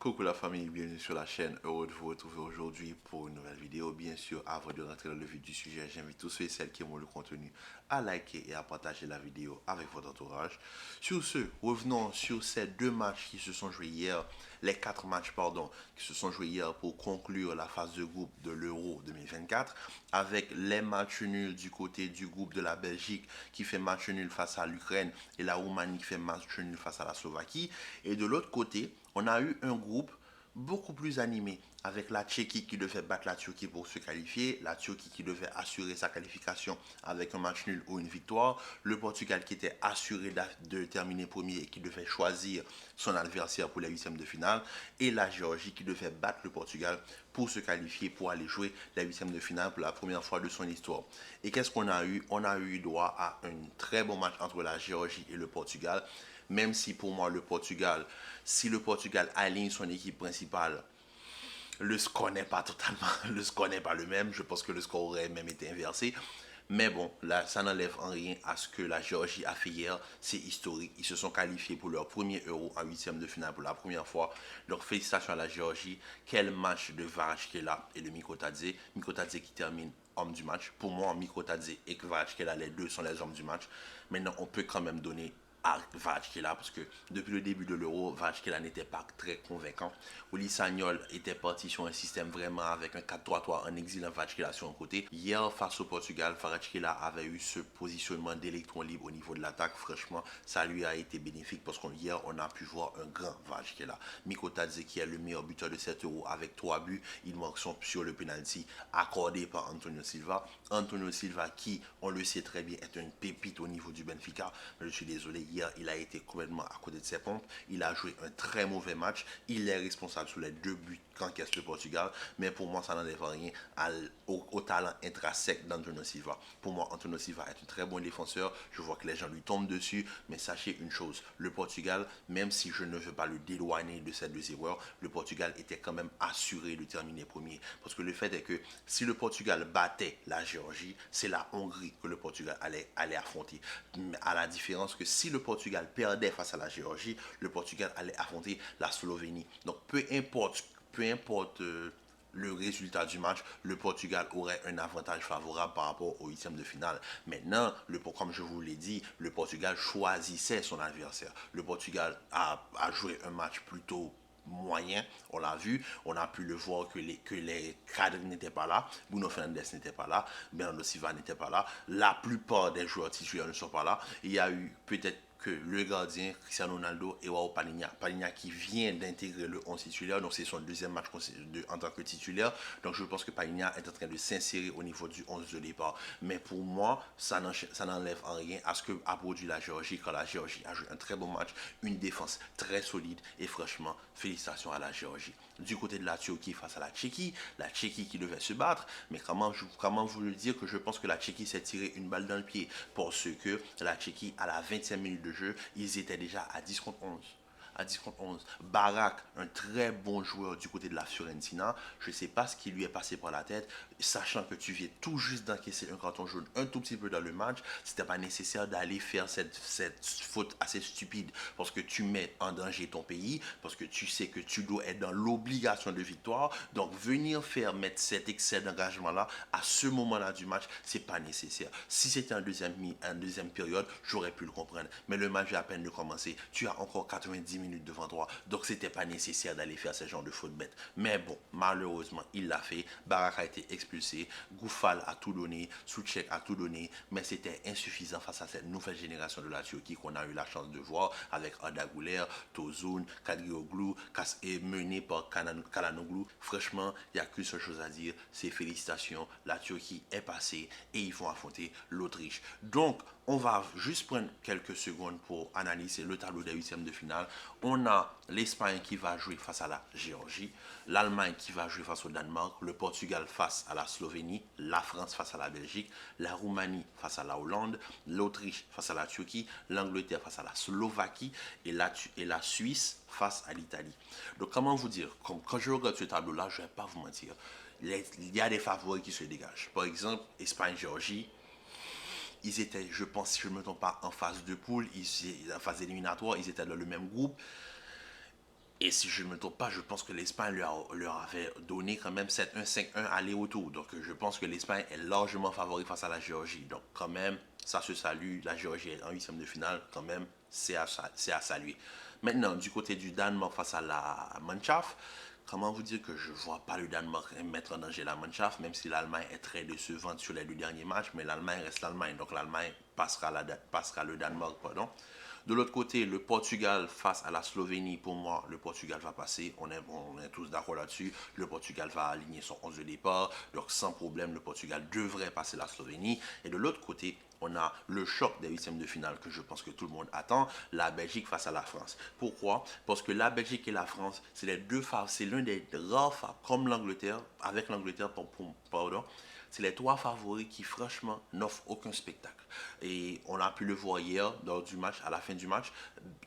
Coucou la famille, bienvenue sur la chaîne. Heureux de vous retrouver aujourd'hui pour une nouvelle vidéo. Bien sûr, avant de rentrer dans le vif du sujet, j'invite tous ceux et celles qui aiment le contenu à liker et à partager la vidéo avec votre entourage. Sur ce, revenons sur ces deux matchs qui se sont joués hier, les quatre matchs, pardon, qui se sont joués hier pour conclure la phase de groupe de l'Euro 2024, avec les matchs nuls du côté du groupe de la Belgique qui fait match nul face à l'Ukraine et la Roumanie qui fait match nul face à la Slovaquie. Et de l'autre côté, on a eu un groupe beaucoup plus animé avec la Tchéquie qui devait battre la Turquie pour se qualifier, la Turquie qui devait assurer sa qualification avec un match nul ou une victoire, le Portugal qui était assuré de terminer premier et qui devait choisir son adversaire pour les huitièmes de finale, et la Géorgie qui devait battre le Portugal pour se qualifier, pour aller jouer les huitièmes de finale pour la première fois de son histoire. Et qu'est-ce qu'on a eu? On a eu droit à un très bon match entre la Géorgie et le Portugal, même si pour moi le Portugal, si le Portugal aligne son équipe principale, le score n'est pas totalement, le score n'est pas le même. Je pense que le score aurait même été inversé. Mais bon, là, ça n'enlève en rien à ce que la Géorgie a fait hier. C'est historique. Ils se sont qualifiés pour leur premier Euro en huitième de finale pour la première fois. Donc, félicitations à la Géorgie. Quel match de Kvaratskhelia et de Mikotadze. Mikotadze qui termine homme du match. Pour moi, Mikotadze et Kvaratskhelia, les deux sont les hommes du match. Maintenant, on peut quand même donner à Kvaratskhelia parce que depuis le début de l'Euro, Kvaratskhelia n'était pas très convaincant. Uli Sagnol était parti sur un système vraiment avec un 4-3-3 en exilant Kvaratskhelia sur un côté. Hier, face au Portugal, Kvaratskhelia avait eu ce positionnement d'électron libre au niveau de l'attaque. Franchement, ça lui a été bénéfique parce qu'hier, on a pu voir un grand Kvaratskhelia. Mikotadze qui est le meilleur buteur de cet Euro avec 3 buts. Il manque son sur le penalty accordé par Antonio Silva. Antonio Silva qui, on le sait très bien, est une pépite au niveau du Benfica. Mais je suis désolé, hier, il a été complètement à côté de ses pompes. Il a joué un très mauvais match. Il est responsable sur les deux buts qu'encaisse le Portugal. Mais pour moi, ça n'enlève rien au talent intrinsèque d'Antonio Silva. Pour moi, Antonio Silva est un très bon défenseur. Je vois que les gens lui tombent dessus. Mais sachez une chose, le Portugal, même si je ne veux pas le déloigner de ces deux erreurs, le Portugal était quand même assuré de terminer premier. Parce que le fait est que si le Portugal battait la Géorgie, c'est la Hongrie que le Portugal allait affronter. À la différence que si le Portugal perdait face à la Géorgie, le Portugal allait affronter la Slovénie. Donc peu importe le résultat du match, le Portugal aurait un avantage favorable par rapport au huitième de finale. Maintenant, comme je vous l'ai dit, le Portugal choisissait son adversaire. Le Portugal a joué un match plutôt moyen, on l'a vu, on a pu le voir que les cadres n'étaient pas là, Bruno Fernandes n'était pas là, Bernardo Silva n'était pas là, la plupart des joueurs titulaires ne sont pas là. Il y a eu peut-être que le gardien Cristiano Ronaldo et Joao Palinha qui vient d'intégrer le 11 titulaire, donc c'est son deuxième match en tant que titulaire, donc je pense que Palinha est en train de s'insérer au niveau du 11 de départ. Mais pour moi, ça n'enlève en rien à ce que a produit la Géorgie quand la Géorgie a joué un très bon match, une défense très solide et franchement, félicitations à la Géorgie. Du côté de la Turquie face à la Tchéquie qui devait se battre, mais comment vous le dire que je pense que la Tchéquie s'est tiré une balle dans le pied parce que la Tchéquie, à la 20e minute de jeu, ils étaient déjà à 10 contre 11 à 10 contre 11. Barak, un très bon joueur du côté de la Fiorentina. Je ne sais pas ce qui lui est passé par la tête, sachant que tu viens tout juste d'encaisser un carton jaune un tout petit peu dans le match. C'était pas nécessaire d'aller faire cette faute assez stupide parce que tu mets en danger ton pays, parce que tu sais que tu dois être dans l'obligation de victoire. Donc, venir mettre cet excès d'engagement-là à ce moment-là du match, c'est pas nécessaire. Si c'était en deuxième période, j'aurais pu le comprendre. Mais le match vient à peine de commencer. Tu as encore 90 minutes devant toi. Donc, c'était pas nécessaire d'aller faire ce genre de faute bête. Mais bon, malheureusement, il l'a fait. Barak a été expulsé. Goufal a tout donné. Soucek a tout donné. Mais c'était insuffisant face à cette nouvelle génération de la Turquie qu'on a eu la chance de voir avec Arda Güler, Tosun, Kadrioglu, mené par Kalanoglu. Franchement, il n'y a qu'une seule chose à dire, c'est félicitations. La Turquie est passée et ils vont affronter l'Autriche. Donc, on va juste prendre quelques secondes pour analyser le tableau des huitièmes de finale. On a l'Espagne qui va jouer face à la Géorgie, l'Allemagne qui va jouer face au Danemark, le Portugal face à la Slovénie, la France face à la Belgique, la Roumanie face à la Hollande, l'Autriche face à la Turquie, l'Angleterre face à la Slovaquie et la Suisse face à l'Italie. Donc comment vous dire, quand je regarde ce tableau-là, je ne vais pas vous mentir, il y a des favoris qui se dégagent. Par exemple, Espagne-Géorgie, ils étaient, je pense, si je ne me trompe pas, en phase de poule, en phase éliminatoire, ils étaient dans le même groupe. Et si je ne me trompe pas, je pense que l'Espagne leur avait donné quand même 7-1, 5-1 aller-retour. Donc je pense que l'Espagne est largement favori face à la Géorgie. Donc quand même, ça se salue. La Géorgie est en huitième de finale, quand même, c'est à saluer. Maintenant, du côté du Danemark face à la Mannschaft, comment vous dire que je ne vois pas le Danemark mettre en danger la Mannschaft, même si l'Allemagne est très décevante sur les deux derniers matchs, mais l'Allemagne reste l'Allemagne. Donc l'Allemagne passera le Danemark, pardon. De l'autre côté, le Portugal face à la Slovénie, pour moi, le Portugal va passer. On est tous d'accord là-dessus. Le Portugal va aligner son 11 de départ. Donc, sans problème, le Portugal devrait passer la Slovénie. Et de l'autre côté, on a le choc des huitièmes de finale que je pense que tout le monde attend, la Belgique face à la France. Pourquoi? Parce que la Belgique et la France, c'est les deux phares, c'est l'un des rares phares, comme l'Angleterre, avec l'Angleterre, pardon, c'est les trois favoris qui, franchement, n'offrent aucun spectacle. Et on a pu le voir hier, lors du match, à la fin du match,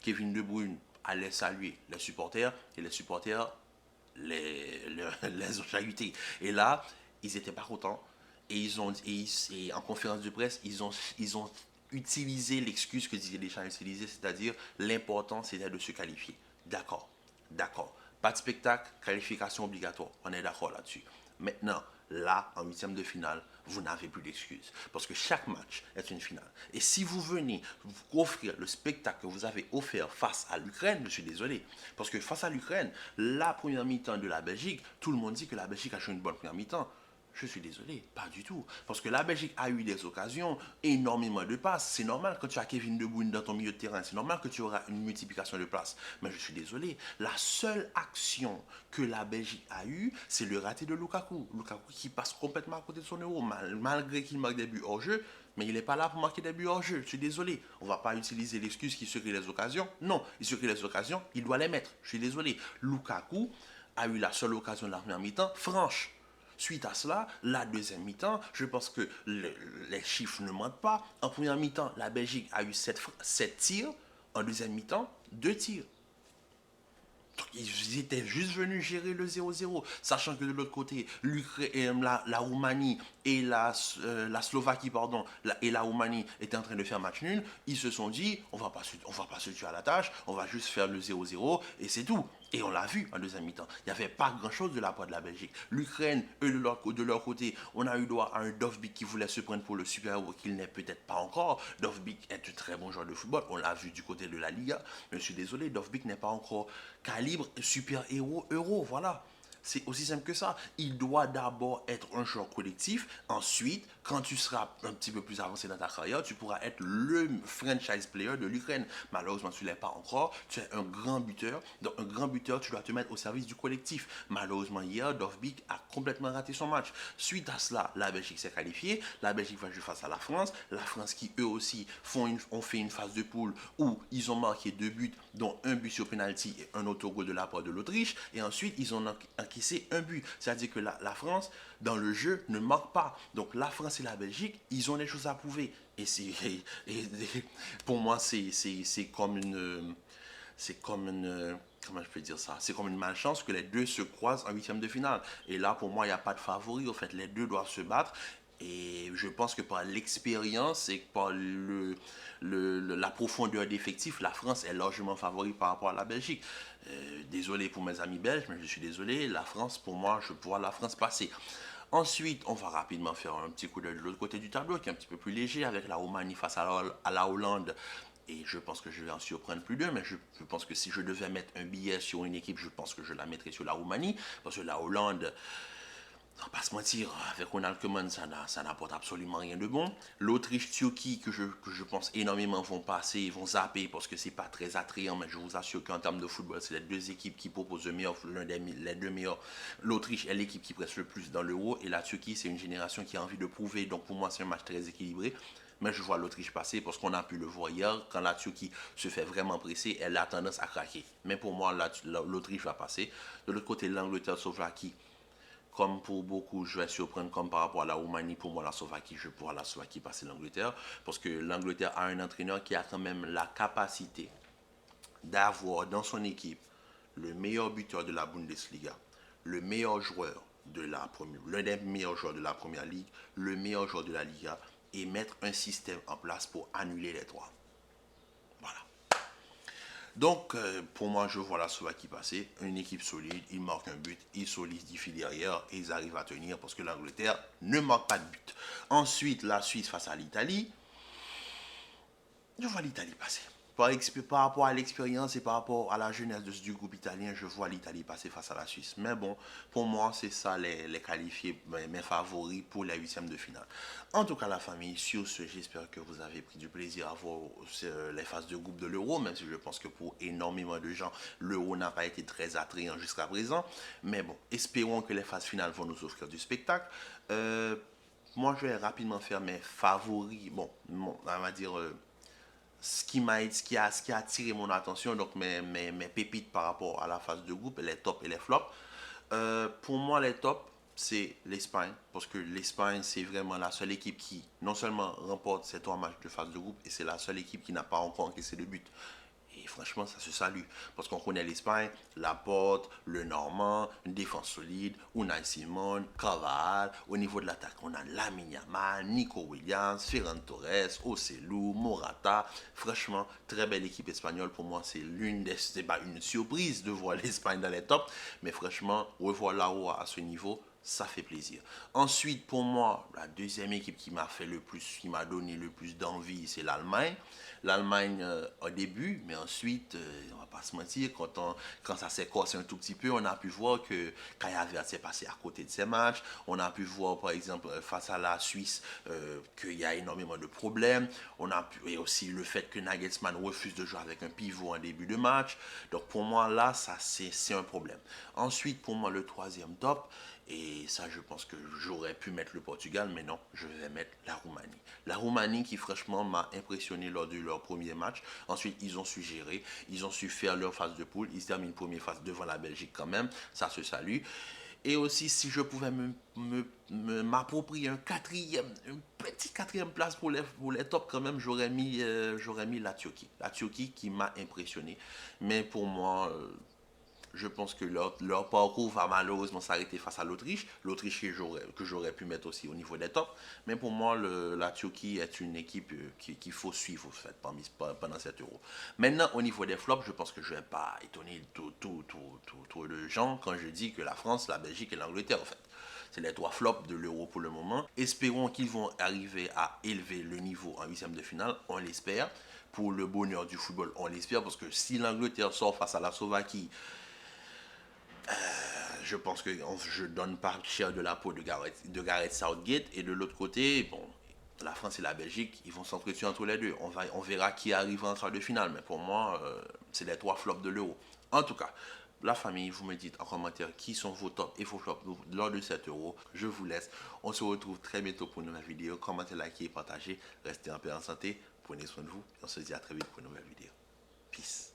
Kevin De Bruyne allait saluer les supporters, et les supporters les ont chahutés. Et là, ils n'étaient pas contents. Et en conférence de presse, ils ont utilisé l'excuse que Didier Deschamps utilisait, c'est-à-dire l'important c'était de se qualifier. D'accord, d'accord. Pas de spectacle, qualification obligatoire. On est d'accord là-dessus. Maintenant, là, en huitième de finale, vous n'avez plus d'excuses. Parce que chaque match est une finale. Et si vous venez vous offrir le spectacle que vous avez offert face à l'Ukraine, je suis désolé. Parce que face à l'Ukraine, la première mi-temps de la Belgique, tout le monde dit que la Belgique a joué une bonne première mi-temps. Je suis désolé, pas du tout. Parce que la Belgique a eu des occasions, énormément de passes. C'est normal quand tu as Kevin De Bruyne dans ton milieu de terrain. C'est normal que tu auras une multiplication de passes. Mais je suis désolé. La seule action que la Belgique a eue, c'est le raté de Lukaku. Lukaku qui passe complètement à côté de son euro, malgré qu'il marque des buts hors jeu. Mais il n'est pas là pour marquer des buts hors jeu. Je suis désolé. On ne va pas utiliser l'excuse qui se crée les occasions. Non, il se crée les occasions, il doit les mettre. Je suis désolé. Lukaku a eu la seule occasion de la première mi-temps franche. Suite à cela, la deuxième mi-temps, je pense que les chiffres ne mentent pas. En première mi-temps, la Belgique a eu 7 tirs. En deuxième mi-temps, 2 tirs. Donc, ils étaient juste venus gérer le 0-0, sachant que de l'autre côté, la Roumanie et la Slovaquie, pardon, et la Roumanie étaient en train de faire match nul. Ils se sont dit, on va pas se tuer à la tâche, on va juste faire le 0-0 et c'est tout. Et on l'a vu en deuxième mi-temps. Il n'y avait pas grand-chose de la part de la Belgique. L'Ukraine, eux, de leur côté, on a eu droit à un Dovbyk qui voulait se prendre pour le super-héros qu'il n'est peut-être pas encore. Dovbyk est un très bon joueur de football. On l'a vu du côté de la Liga. Mais je suis désolé, Dovbyk n'est pas encore calibre super-héros euro. Voilà. C'est aussi simple que ça. Il doit d'abord être un joueur collectif. Ensuite, quand tu seras un petit peu plus avancé dans ta carrière, tu pourras être le franchise player de l'Ukraine. Malheureusement, tu ne l'es pas encore. Tu es un grand buteur. Donc, un grand buteur, tu dois te mettre au service du collectif. Malheureusement, hier, Dovbyk a complètement raté son match. Suite à cela, la Belgique s'est qualifiée. La Belgique va jouer face à la France. La France qui, eux aussi, ont fait une phase de poule où ils ont marqué 2 buts, dont un but sur penalty et un autogol de la part de l'Autriche. Et ensuite, ils ont encaissé un but. C'est-à-dire que la France, dans le jeu, ne marque pas. Donc la France et la Belgique, ils ont des choses à prouver. Pour moi, c'est comme une... C'est comme une... Comment je peux dire ça? C'est comme une malchance que les deux se croisent en huitième de finale. Et là, pour moi, il n'y a pas de favori. En fait, les deux doivent se battre. Et je pense que par l'expérience et par la profondeur d'effectifs, la France est largement favori par rapport à la Belgique. Désolé pour mes amis belges, mais je suis désolé. La France, pour moi, je vois la France passer. Ensuite, on va rapidement faire un petit coup d'œil de l'autre côté du tableau, qui est un petit peu plus léger, avec la Roumanie face à la Hollande. Et je pense que je vais en surprendre plus d'un, mais je pense que si je devais mettre un billet sur une équipe, je pense que je la mettrais sur la Roumanie, parce que la Hollande, on va pas se mentir, avec Ronald Koeman, ça n'apporte absolument rien de bon. L'Autriche-Turquie, que je pense énormément vont passer, vont zapper, parce que c'est pas très attrayant, mais je vous assure qu'en termes de football, c'est les deux équipes qui proposent le meilleur, les deux meilleurs. L'Autriche est l'équipe qui presse le plus dans l'Euro, et la Turquie, c'est une génération qui a envie de prouver, donc pour moi, c'est un match très équilibré. Mais je vois l'Autriche passer parce qu'on a pu le voir hier. Quand la Turquie se fait vraiment presser, elle a tendance à craquer. Mais pour moi, l'Autriche va passer. De l'autre côté, l'Angleterre-Slovaquie, comme pour beaucoup, je vais surprendre comme par rapport à la Roumanie. Pour moi, la Slovaquie, je pourrais la Slovaquie passer l'Angleterre. Parce que l'Angleterre a un entraîneur qui a quand même la capacité d'avoir dans son équipe le meilleur buteur de la Bundesliga, le meilleur joueur de la première, l'un des meilleurs joueurs de la première ligue, le meilleur joueur de la Liga, et mettre un système en place pour annuler les trois. Voilà. Donc, pour moi, je vois la Slovaquie passer. Une équipe solide, ils marquent un but, ils solidifient derrière et ils arrivent à tenir parce que l'Angleterre ne marque pas de but. Ensuite, la Suisse face à l'Italie. Je vois l'Italie passer. Par rapport à l'expérience et par rapport à la jeunesse du groupe italien, je vois l'Italie passer face à la Suisse. Mais bon, pour moi, c'est ça les qualifiés, mes favoris pour la huitième de finale. En tout cas, la famille, sur ce, j'espère que vous avez pris du plaisir à voir les phases de groupe de l'Euro, même si je pense que pour énormément de gens, l'Euro n'a pas été très attrayant jusqu'à présent. Mais bon, espérons que les phases finales vont nous offrir du spectacle. Moi, je vais rapidement faire mes favoris. Bon, on va dire ce qui a attiré mon attention, donc mes pépites par rapport à la phase de groupe, les tops et les flops. Pour moi, les tops, c'est l'Espagne, parce que l'Espagne, c'est vraiment la seule équipe qui, non seulement remporte ces 3 matchs de phase de groupe, et c'est la seule équipe qui n'a pas encore encaissé de but. Et franchement, ça se salue. Parce qu'on connaît l'Espagne, Laporte, le Normand, une défense solide, Unai Simon, Carvajal. Au niveau de l'attaque, on a Lamine Yamal, Nico Williams, Ferran Torres, Ocelou, Morata. Franchement, très belle équipe espagnole. Pour moi, c'est pas une surprise de voir l'Espagne dans les tops. Mais franchement, revoir là-haut à ce niveau, ça fait plaisir. Ensuite, pour moi, la deuxième équipe qui m'a fait le plus, qui m'a donné le plus d'envie, c'est l'Allemagne. L'Allemagne au début, mais ensuite, on va pas se mentir, quand ça s'est corsé un tout petit peu, on a pu voir que Kai Havertz s'est passé à côté de ses matchs. On a pu voir, par exemple, face à la Suisse, qu'il y a énormément de problèmes. On a pu, et aussi le fait que Nagelsmann refuse de jouer avec un pivot en début de match. Donc pour moi, là, ça c'est un problème. Ensuite, pour moi, le troisième top, et ça, je pense que j'aurais pu mettre le Portugal, mais non, je vais mettre la Roumanie. La Roumanie qui, franchement, m'a impressionné lors de leur premier match. Ensuite, ils ont su gérer, ils ont su faire leur phase de poule. Ils terminent première phase devant la Belgique quand même, ça se salue. Et aussi, si je pouvais m'approprier une petite quatrième place pour les tops, quand même, j'aurais mis la Turquie. La Turquie qui m'a impressionné. Mais pour moi, je pense que leur parcours va malheureusement s'arrêter face à l'Autriche. L'Autriche que j'aurais pu mettre aussi au niveau des tops. Mais pour moi, la Turquie est une équipe qu'il faut suivre en fait, pendant cet euro. Maintenant, au niveau des flops, je pense que je ne vais pas étonner tout de gens quand je dis que la France, la Belgique et l'Angleterre, en fait. C'est les 3 flops de l'euro pour le moment. Espérons qu'ils vont arriver à élever le niveau en huitième de finale. On l'espère. Pour le bonheur du football, on l'espère. Parce que si l'Angleterre sort face à la Slovaquie, je pense que je donne pas cher de la peau de Gareth Southgate. Et de l'autre côté, bon, la France et la Belgique, ils vont s'entretuer entre les deux. On verra qui arrive en quart de finale. Mais pour moi, c'est les 3 flops de l'euro. En tout cas, la famille, vous me dites en commentaire qui sont vos tops et vos flops lors de cet euro. Je vous laisse. On se retrouve très bientôt pour une nouvelle vidéo. Commentez, likez et partagez. Restez en paix et en santé. Prenez soin de vous. Et on se dit à très vite pour une nouvelle vidéo. Peace.